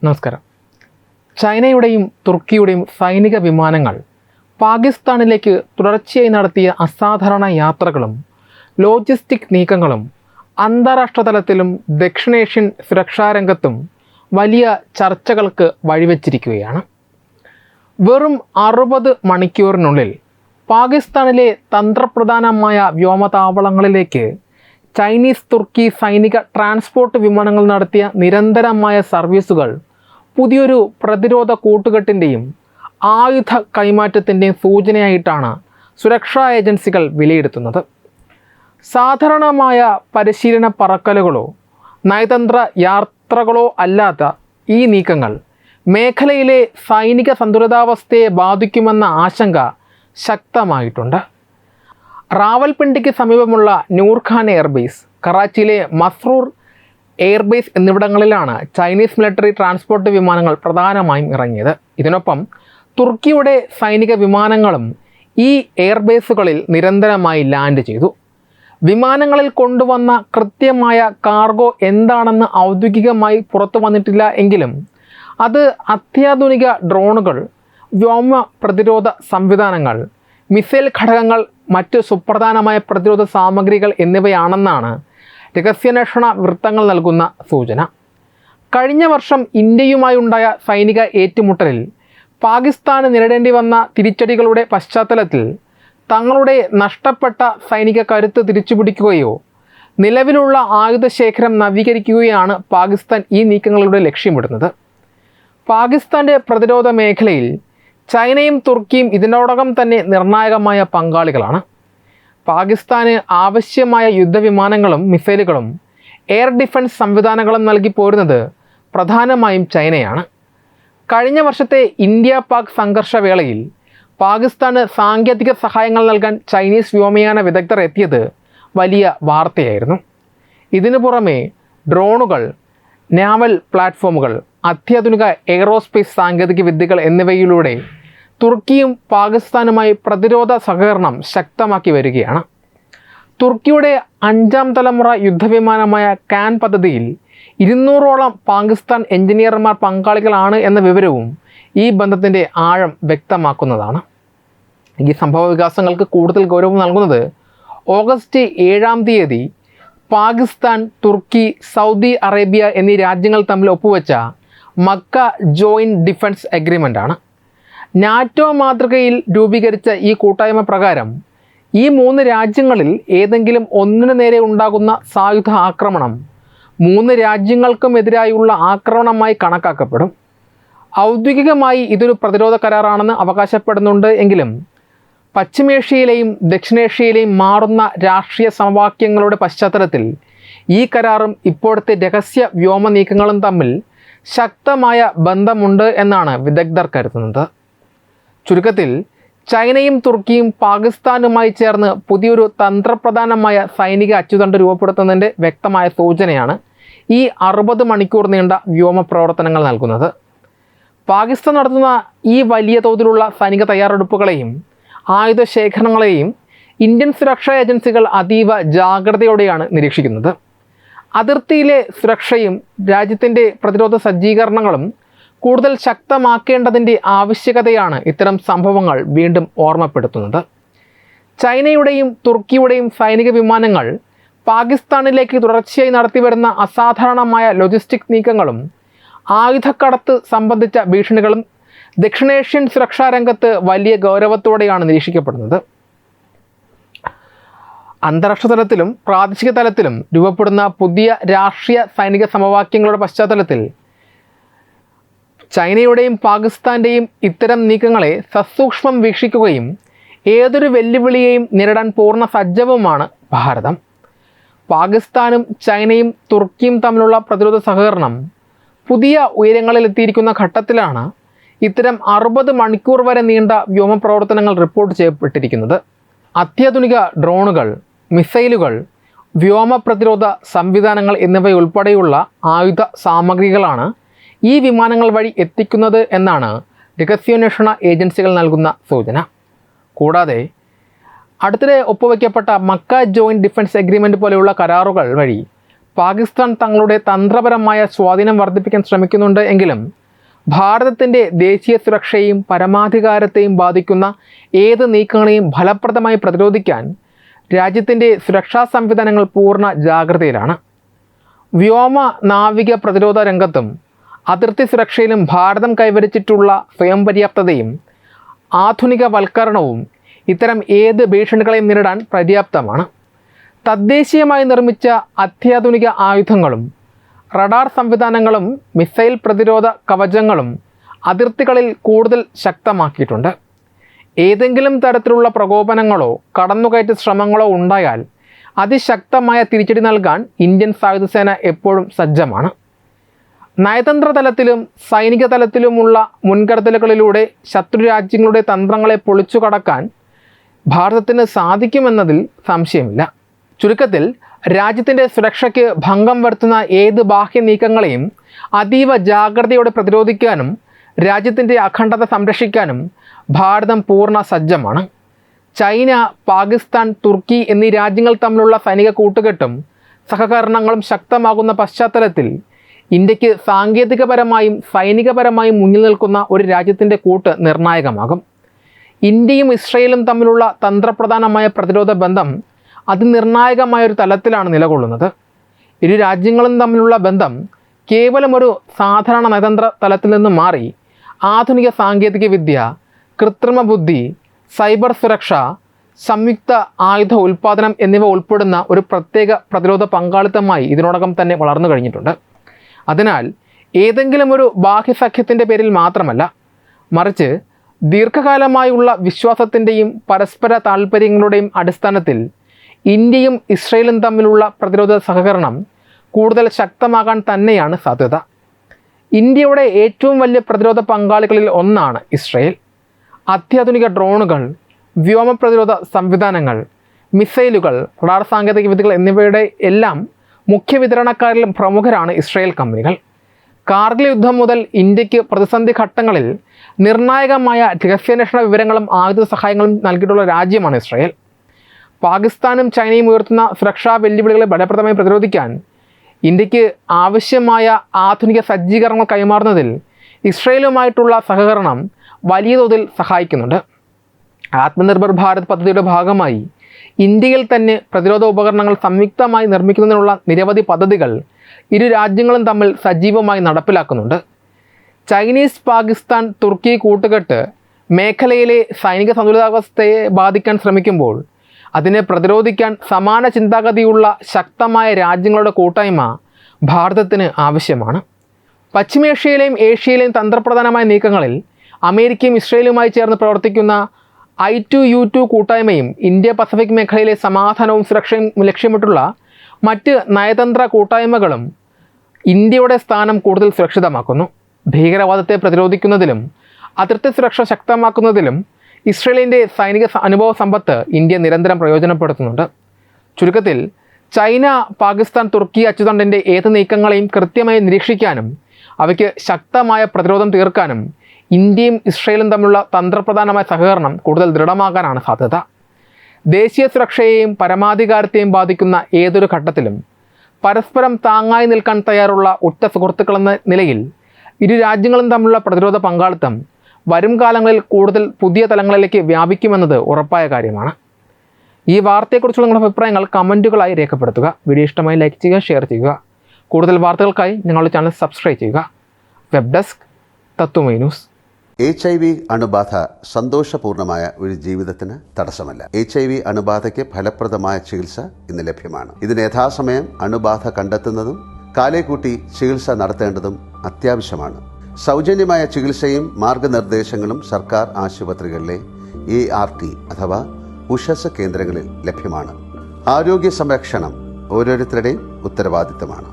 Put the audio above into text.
നമസ്കാരം. ചൈനയുടെയും തുർക്കിയുടെയും സൈനിക വിമാനങ്ങൾ പാകിസ്ഥാനിലേക്ക് തുടർച്ചയായി നടത്തിയ അസാധാരണ യാത്രകളും ലോജിസ്റ്റിക് നീക്കങ്ങളും അന്താരാഷ്ട്ര തലത്തിലും ദക്ഷിണേഷ്യൻ സുരക്ഷാരംഗത്തും വലിയ ചർച്ചകൾക്ക് വഴിവെച്ചിരിക്കുകയാണ്. വെറും 60 മണിക്കൂറിനുള്ളിൽ പാകിസ്ഥാനിലെ തന്ത്രപ്രധാനമായ വ്യോമതാവളങ്ങളിലേക്ക് ചൈനീസ് തുർക്കി സൈനിക ട്രാൻസ്പോർട്ട് വിമാനങ്ങൾ നടത്തിയ നിരന്തരമായ സർവീസുകൾ പുതിയൊരു പ്രതിരോധ കൂട്ടുകെട്ടിൻ്റെയും ആയുധ കൈമാറ്റത്തിൻ്റെയും സൂചനയായിട്ടാണ് സുരക്ഷാ ഏജൻസികൾ വിലയിരുത്തുന്നത്. സാധാരണമായ പരിശീലന പറക്കലുകളോ നയതന്ത്ര യാത്രകളോ അല്ലാത്ത ഈ നീക്കങ്ങൾ മേഖലയിലെ സൈനിക സന്തുലിതാവസ്ഥയെ ബാധിക്കുമെന്ന ആശങ്ക ശക്തമായിട്ടുണ്ട്. റാവൽപിണ്ടിക്ക് സമീപമുള്ള നൂർഖാൻ എയർബേസ്, കറാച്ചിയിലെ മസ്രൂർ എയർബേസ് എന്നിവിടങ്ങളിലാണ് ചൈനീസ് മിലിറ്ററി ട്രാൻസ്പോർട്ട് വിമാനങ്ങൾ പ്രധാനമായും ഇറങ്ങിയത്. ഇതിനൊപ്പം തുർക്കിയുടെ സൈനിക വിമാനങ്ങളും ഈ എയർബേസുകളിൽ നിരന്തരമായി ലാൻഡ് ചെയ്തു. വിമാനങ്ങളിൽ കൊണ്ടുവന്ന കൃത്യമായ കാർഗോ എന്താണെന്ന് ഔദ്യോഗികമായി പുറത്തു വന്നിട്ടില്ല എങ്കിലും അത് അത്യാധുനിക ഡ്രോണുകൾ, വ്യോമ പ്രതിരോധ സംവിധാനങ്ങൾ, മിസൈൽ ഘടകങ്ങൾ, മറ്റ് സുപ്രധാനമായ പ്രതിരോധ സാമഗ്രികൾ എന്നിവയാണെന്നാണ് രഹസ്യാന്വേഷണ വൃത്തങ്ങൾ നൽകുന്ന സൂചന. കഴിഞ്ഞ വർഷം ഇന്ത്യയുമായുണ്ടായ സൈനിക ഏറ്റുമുട്ടലിൽ പാകിസ്ഥാന് നേരിടേണ്ടി വന്ന തിരിച്ചടികളുടെ പശ്ചാത്തലത്തിൽ തങ്ങളുടെ നഷ്ടപ്പെട്ട സൈനിക കരുത്ത് തിരിച്ചുപിടിക്കുകയോ നിലവിലുള്ള ആയുധശേഖരം നവീകരിക്കുകയാണ് പാകിസ്ഥാൻ ഈ നീക്കങ്ങളുടെ ലക്ഷ്യമിടുന്നത്. പാകിസ്ഥാൻ്റെ പ്രതിരോധ മേഖലയിൽ ചൈനയും തുർക്കിയും ഇതിനോടകം തന്നെ നിർണായകമായ പങ്കാളികളാണ്. പാകിസ്ഥാന് ആവശ്യമായ യുദ്ധവിമാനങ്ങളും മിസൈലുകളും എയർ ഡിഫൻസ് സംവിധാനങ്ങളും നൽകി പോരുന്നത് പ്രധാനമായും ചൈനയാണ്. കഴിഞ്ഞ വർഷത്തെ ഇന്ത്യ പാക് സംഘർഷവേളയിൽ പാകിസ്ഥാന് സാങ്കേതിക സഹായങ്ങൾ നൽകാൻ ചൈനീസ് വ്യോമയാന വിദഗ്ധർ എത്തിയത് വലിയ വാർത്തയായിരുന്നു. ഇതിനു പുറമെ ഡ്രോണുകൾ, നാവൽ പ്ലാറ്റ്ഫോമുകൾ, അത്യാധുനിക എയ്റോസ്പേസ് സാങ്കേതിക വിദ്യകൾ എന്നിവയിലൂടെ തുർക്കിയും പാകിസ്ഥാനുമായി പ്രതിരോധ സഹകരണം ശക്തമാക്കി വരികയാണ്. തുർക്കിയുടെ 5ാം തലമുറ യുദ്ധവിമാനമായ കാൻ പദ്ധതിയിൽ 200ഓളം പാകിസ്ഥാൻ എഞ്ചിനീയർമാർ പങ്കാളികളാണ് എന്ന വിവരവും ഈ ബന്ധത്തിൻ്റെ ആഴം വ്യക്തമാക്കുന്നതാണ്. ഈ സംഭവ വികാസങ്ങൾക്ക് കൂടുതൽ ഗൗരവം നൽകുന്നത് ഓഗസ്റ്റ് 7-ാം തീയതി പാകിസ്ഥാൻ, തുർക്കി, സൗദി അറേബ്യ എന്നീ രാജ്യങ്ങൾ തമ്മിൽ ഒപ്പുവെച്ച മക്ക ജോയിൻറ്റ് ഡിഫൻസ് എഗ്രിമെൻ്റാണ്. നാറ്റോ മാതൃകയിൽ രൂപീകരിച്ച ഈ കൂട്ടായ്മ പ്രകാരം ഈ 3 രാജ്യങ്ങളിൽ ഏതെങ്കിലും ഒന്നിനു നേരെ ഉണ്ടാകുന്ന സായുധ ആക്രമണം 3 രാജ്യങ്ങൾക്കുമെതിരായുള്ള ആക്രമണമായി കണക്കാക്കപ്പെടും. ഔദ്യോഗികമായി ഇതൊരു പ്രതിരോധ കരാറാണെന്ന് അവകാശപ്പെടുന്നുണ്ട് എങ്കിലും പശ്ചിമേഷ്യയിലെയും ദക്ഷിണേഷ്യയിലെയും മാറുന്ന രാഷ്ട്രീയ സമവാക്യങ്ങളുടെ പശ്ചാത്തലത്തിൽ ഈ കരാറും ഇപ്പോഴത്തെ രഹസ്യ വ്യോമ നീക്കങ്ങളും തമ്മിൽ ശക്തമായ ബന്ധമുണ്ട് എന്നാണ് വിദഗ്ധർ കരുതുന്നത്. ചുരുക്കത്തിൽ ചൈനയും തുർക്കിയും പാകിസ്ഥാനുമായി ചേർന്ന് പുതിയൊരു തന്ത്രപ്രധാനമായ സൈനിക അച്ചുതണ്ട് രൂപപ്പെടുത്തുന്നതിൻ്റെ വ്യക്തമായ സൂചനയാണ് ഈ 60 മണിക്കൂർ നീണ്ട വ്യോമ പ്രവർത്തനങ്ങൾ നൽകുന്നത്. പാകിസ്ഥാൻ നടത്തുന്ന ഈ വലിയ തോതിലുള്ള സൈനിക തയ്യാറെടുപ്പുകളെയും ആയുധ ശേഖരണങ്ങളെയും ഇന്ത്യൻ സുരക്ഷാ ഏജൻസികൾ അതീവ ജാഗ്രതയോടെയാണ് നിരീക്ഷിക്കുന്നത്. അതിർത്തിയിലെ സുരക്ഷയും രാജ്യത്തിൻ്റെ പ്രതിരോധ സജ്ജീകരണങ്ങളും കൂടുതൽ ശക്തമാക്കേണ്ടതിൻ്റെ ആവശ്യകതയാണ് ഇത്തരം സംഭവങ്ങൾ വീണ്ടും ഓർമ്മപ്പെടുത്തുന്നത്. ചൈനയുടെയും തുർക്കിയുടെയും സൈനിക വിമാനങ്ങൾ പാകിസ്ഥാനിലേക്ക് തുടർച്ചയായി നടത്തിവരുന്ന അസാധാരണമായ ലോജിസ്റ്റിക് നീക്കങ്ങളും ആയുധക്കടത്ത് സംബന്ധിച്ച ഭീഷണികളും ദക്ഷിണേഷ്യൻ സുരക്ഷാ രംഗത്ത് വലിയ ഗൗരവത്തോടെയാണ് നിരീക്ഷിക്കപ്പെടുന്നത്. അന്താരാഷ്ട്ര തലത്തിലും പ്രാദേശിക തലത്തിലും രൂപപ്പെടുന്ന പുതിയ രാഷ്ട്രീയ സൈനിക സമവാക്യങ്ങളുടെ പശ്ചാത്തലത്തിൽ ചൈനയുടെയും പാകിസ്ഥാൻ്റെയും ഇത്തരം നീക്കങ്ങളെ സസൂക്ഷ്മം വീക്ഷിക്കുകയും ഏതൊരു വെല്ലുവിളിയെയും നേരിടാൻ പൂർണ്ണ സജ്ജവുമാണ് ഭാരതം. പാകിസ്ഥാനും ചൈനയും തുർക്കിയും തമ്മിലുള്ള പ്രതിരോധ സഹകരണം പുതിയ ഉയരങ്ങളിലെത്തിയിരിക്കുന്ന ഘട്ടത്തിലാണ് ഇത്തരം 60 മണിക്കൂർ വരെ നീണ്ട വ്യോമ പ്രവർത്തനങ്ങൾ റിപ്പോർട്ട് ചെയ്യപ്പെട്ടിരിക്കുന്നത്. അത്യാധുനിക ഡ്രോണുകൾ, മിസൈലുകൾ, വ്യോമ പ്രതിരോധ സംവിധാനങ്ങൾ എന്നിവയുൾപ്പെടെയുള്ള ആയുധ സാമഗ്രികളാണ് ഈ വിമാനങ്ങൾ വഴി എത്തിക്കുന്നത് എന്നാണ് രഹസ്യാന്വേഷണ ഏജൻസികൾ നൽകുന്ന സൂചന. കൂടാതെ അടുത്തിടെ ഒപ്പുവയ്ക്കപ്പെട്ട മക്ക ജോയിൻറ്റ് ഡിഫൻസ് എഗ്രിമെൻ്റ് പോലെയുള്ള കരാറുകൾ വഴി പാകിസ്ഥാൻ തങ്ങളുടെ തന്ത്രപരമായ സ്വാധീനം വർദ്ധിപ്പിക്കാൻ ശ്രമിക്കുന്നുണ്ട് എങ്കിലും ഭാരതത്തിൻ്റെ ദേശീയ സുരക്ഷയെയും പരമാധികാരത്തെയും ബാധിക്കുന്ന ഏത് നീക്കങ്ങളെയും ഫലപ്രദമായി പ്രതിരോധിക്കാൻ രാജ്യത്തിൻ്റെ സുരക്ഷാ സംവിധാനങ്ങൾ പൂർണ്ണ ജാഗ്രതയിലാണ്. വ്യോമ നാവിക പ്രതിരോധ രംഗത്തും അതിർത്തി സുരക്ഷയിലും ഭാരതം കൈവരിച്ചിട്ടുള്ള സ്വയം പര്യാപ്തതയും ആധുനികവൽക്കരണവും ഇത്തരം ഏത് ഭീഷണികളെയും നേരിടാൻ പര്യാപ്തമാണ്. തദ്ദേശീയമായി നിർമ്മിച്ച അത്യാധുനിക ആയുധങ്ങളും റഡാർ സംവിധാനങ്ങളും മിസൈൽ പ്രതിരോധ കവചങ്ങളും അതിർത്തികളിൽ കൂടുതൽ ശക്തമാക്കിയിട്ടുണ്ട്. ഏതെങ്കിലും തരത്തിലുള്ള പ്രകോപനങ്ങളോ കടന്നുകയറ്റ ശ്രമങ്ങളോ ഉണ്ടായാൽ അതിശക്തമായ തിരിച്ചടി നൽകാൻ ഇന്ത്യൻ സായുധസേന എപ്പോഴും സജ്ജമാണ്. നയതന്ത്ര തലത്തിലും സൈനിക തലത്തിലുമുള്ള മുൻകരുതലുകളിലൂടെ ശത്രു രാജ്യങ്ങളുടെ തന്ത്രങ്ങളെ പൊളിച്ചു കടക്കാൻ ഭാരതത്തിന് സാധിക്കുമെന്നതിൽ സംശയമില്ല. ചുരുക്കത്തിൽ രാജ്യത്തിൻ്റെ സുരക്ഷയ്ക്ക് ഭംഗം വരുത്തുന്ന ഏത് ബാഹ്യ നീക്കങ്ങളെയും അതീവ ജാഗ്രതയോടെ പ്രതിരോധിക്കാനും രാജ്യത്തിൻ്റെ അഖണ്ഡത സംരക്ഷിക്കാനും ഭാരതം പൂർണ്ണ സജ്ജമാണ്. ചൈന, പാകിസ്ഥാൻ, തുർക്കി എന്നീ രാജ്യങ്ങൾ തമ്മിലുള്ള സൈനിക കൂട്ടുകെട്ടും സഹകരണങ്ങളും ശക്തമാകുന്ന പശ്ചാത്തലത്തിൽ ഇന്ത്യക്ക് സാങ്കേതികപരമായും സൈനികപരമായും മുന്നിൽ നിൽക്കുന്ന ഒരു രാജ്യത്തിൻ്റെ കൂട്ട് നിർണായകമാകും. ഇന്ത്യയും ഇസ്രയേലും തമ്മിലുള്ള തന്ത്രപ്രധാനമായ പ്രതിരോധ ബന്ധം അതിനിർണായകമായൊരു തലത്തിലാണ് നിലകൊള്ളുന്നത്. ഇരു രാജ്യങ്ങളും തമ്മിലുള്ള ബന്ധം കേവലം ഒരു സാധാരണ നയതന്ത്ര തലത്തിൽ നിന്ന് മാറി ആധുനിക സാങ്കേതിക വിദ്യ, കൃത്രിമ ബുദ്ധി, സൈബർ സുരക്ഷ, സംയുക്ത ആയുധ ഉൽപ്പാദനം എന്നിവ ഉൾപ്പെടുന്ന ഒരു പ്രത്യേക പ്രതിരോധ പങ്കാളിത്തമായി ഇതിനോടകം തന്നെ വളർന്നു കഴിഞ്ഞിട്ടുണ്ട്. അതിനാൽ ഏതെങ്കിലും ഒരു ബാഹ്യസഖ്യത്തിൻ്റെ പേരിൽ മാത്രമല്ല, മറിച്ച് ദീർഘകാലമായുള്ള വിശ്വാസത്തിൻ്റെയും പരസ്പര താൽപ്പര്യങ്ങളുടെയും അടിസ്ഥാനത്തിൽ ഇന്ത്യയും ഇസ്രയേലും തമ്മിലുള്ള പ്രതിരോധ സഹകരണം കൂടുതൽ ശക്തമാകാൻ തന്നെയാണ് സാധ്യത. ഇന്ത്യയുടെ ഏറ്റവും വലിയ പ്രതിരോധ പങ്കാളികളിൽ ഒന്നാണ് ഇസ്രയേൽ. അത്യാധുനിക ഡ്രോണുകൾ, വ്യോമ പ്രതിരോധ സംവിധാനങ്ങൾ, മിസൈലുകൾ, റഡാർ സാങ്കേതികവിദ്യകൾ എന്നിവയുടെ എല്ലാം മുഖ്യ വിതരണക്കാരിൽ പ്രമുഖരാണ് ഇസ്രയേൽ കമ്പനികൾ. കാർഗിൽ യുദ്ധം മുതൽ ഇന്ത്യക്ക് പ്രതിസന്ധി ഘട്ടങ്ങളിൽ നിർണായകമായ രഹസ്യാന്വേഷണ വിവരങ്ങളും ആയുധ സഹായങ്ങളും നൽകിയിട്ടുള്ള രാജ്യമാണ് ഇസ്രയേൽ. പാകിസ്ഥാനും ചൈനയും ഉയർത്തുന്ന സുരക്ഷാ വെല്ലുവിളികളെ ഫലപ്രദമായി പ്രതിരോധിക്കാൻ ഇന്ത്യക്ക് ആവശ്യമായ ആധുനിക സജ്ജീകരണങ്ങൾ കൈമാറുന്നതിൽ ഇസ്രയേലുമായിട്ടുള്ള സഹകരണം വലിയ തോതിൽ സഹായിക്കുന്നുണ്ട്. ആത്മനിർഭർ ഭാരത് പദ്ധതിയുടെ ഭാഗമായി ഇന്ത്യയിൽ തന്നെ പ്രതിരോധ ഉപകരണങ്ങൾ സംയുക്തമായി നിർമ്മിക്കുന്നതിനുള്ള നിരവധി പദ്ധതികൾ ഇരു രാജ്യങ്ങളും തമ്മിൽ സജീവമായി നടപ്പിലാക്കുന്നുണ്ട്. ചൈനീസ്, പാകിസ്ഥാൻ, തുർക്കി കൂട്ടുകെട്ട് മേഖലയിലെ സൈനിക സന്തുലിതാവസ്ഥയെ ബാധിക്കാൻ ശ്രമിക്കുമ്പോൾ അതിനെ പ്രതിരോധിക്കാൻ സമാന ചിന്താഗതിയുള്ള ശക്തമായ രാജ്യങ്ങളുടെ കൂട്ടായ്മ ഭാരതത്തിന് ആവശ്യമാണ്. പശ്ചിമേഷ്യയിലെയും ഏഷ്യയിലെയും തന്ത്രപ്രധാനമായ നീക്കങ്ങളിൽ അമേരിക്കയും ഇസ്രയേലുമായി ചേർന്ന് പ്രവർത്തിക്കുന്ന I2U2 കൂട്ടായ്മയും ഇന്ത്യ പസഫിക് മേഖലയിലെ സമാധാനവും സുരക്ഷയും ലക്ഷ്യമിട്ടുള്ള മറ്റ് നയതന്ത്ര കൂട്ടായ്മകളും ഇന്ത്യയുടെ സ്ഥാനം കൂടുതൽ സുരക്ഷിതമാക്കുന്നു. ഭീകരവാദത്തെ പ്രതിരോധിക്കുന്നതിലും അതിർത്തി സുരക്ഷ ശക്തമാക്കുന്നതിലും ഇസ്രയേലിൻ്റെ സൈനിക അനുഭവ സമ്പത്ത് ഇന്ത്യ നിരന്തരം പ്രയോജനപ്പെടുത്തുന്നുണ്ട്. ചുരുക്കത്തിൽ ചൈന, പാകിസ്ഥാൻ, തുർക്കി അച്ചുതണ്ടിൻ്റെ ഏത് നീക്കങ്ങളെയും കൃത്യമായി നിരീക്ഷിക്കാനും അവയ്ക്ക് ശക്തമായ പ്രതിരോധം തീർക്കാനും ഇന്ത്യയും ഇസ്രയേലും തമ്മിലുള്ള തന്ത്രപ്രധാനമായ സഹകരണം കൂടുതൽ ദൃഢമാകാനാണ് സാധ്യത. ദേശീയ സുരക്ഷയെയും പരമാധികാരത്തെയും ബാധിക്കുന്ന ഏതൊരു ഘട്ടത്തിലും പരസ്പരം താങ്ങായി നിൽക്കാൻ തയ്യാറുള്ള ഉറ്റ സുഹൃത്തുക്കളെന്ന നിലയിൽ ഇരു രാജ്യങ്ങളും തമ്മിലുള്ള പ്രതിരോധ പങ്കാളിത്തം വരും കാലങ്ങളിൽ കൂടുതൽ പുതിയ തലങ്ങളിലേക്ക് വ്യാപിക്കുമെന്നത് ഉറപ്പായ കാര്യമാണ്. ഈ വാർത്തയെക്കുറിച്ചുള്ള നിങ്ങളുടെ അഭിപ്രായങ്ങൾ കമൻറ്റുകളായി രേഖപ്പെടുത്തുക. വീഡിയോ ഇഷ്ടമായി ലൈക്ക് ചെയ്യുക, ഷെയർ ചെയ്യുക. കൂടുതൽ വാർത്തകൾക്കായി ഞങ്ങളുടെ ചാനൽ സബ്സ്ക്രൈബ് ചെയ്യുക. വെബ് ഡെസ്ക് തത്വമൈ ന്യൂസ്. HIV അണുബാധ സന്തോഷപൂർണമായ ഒരു ജീവിതത്തിന് തടസ്സമല്ല. HIV അണുബാധയ്ക്ക് ഫലപ്രദമായ ചികിത്സ ഇന്ന് ലഭ്യമാണ്. ഇതിന് യഥാസമയം അണുബാധ കണ്ടെത്തുന്നതും കാലേക്കൂട്ടി ചികിത്സ നടത്തേണ്ടതും അത്യാവശ്യമാണ്. സൗജന്യമായ ചികിത്സയും മാർഗനിർദ്ദേശങ്ങളും സർക്കാർ ആശുപത്രികളിലെ ART അഥവാ ഉഷസ് കേന്ദ്രങ്ങളിൽ ലഭ്യമാണ്. ആരോഗ്യ സംരക്ഷണം ഓരോരുത്തരുടെയും ഉത്തരവാദിത്തമാണ്.